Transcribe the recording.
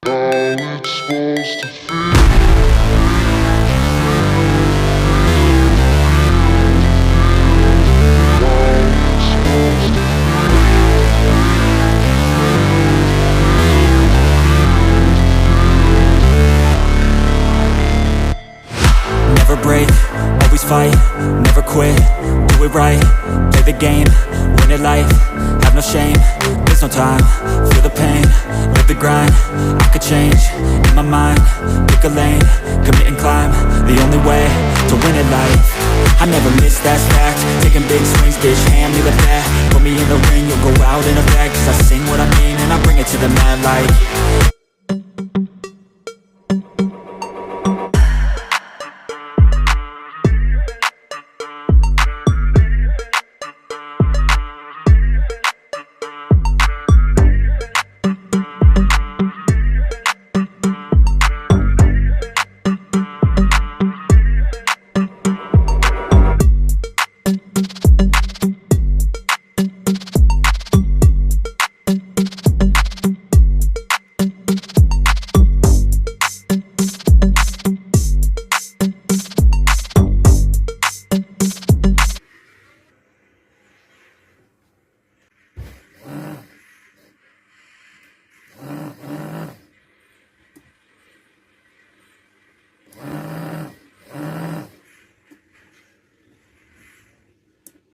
How it's supposed to feel. Never break, always fight, never quit, do it right, play the game, win it life, have no shame, there's no time, feel the pain, live the grind, I could change, in my mind, pick a lane, commit and climb, the only way to win it life. I never miss, that's fact, taking big swings, bitch, hand me the bat, put me in the ring, you'll go out in a bag, cause I sing what I mean and I bring it to the mad light.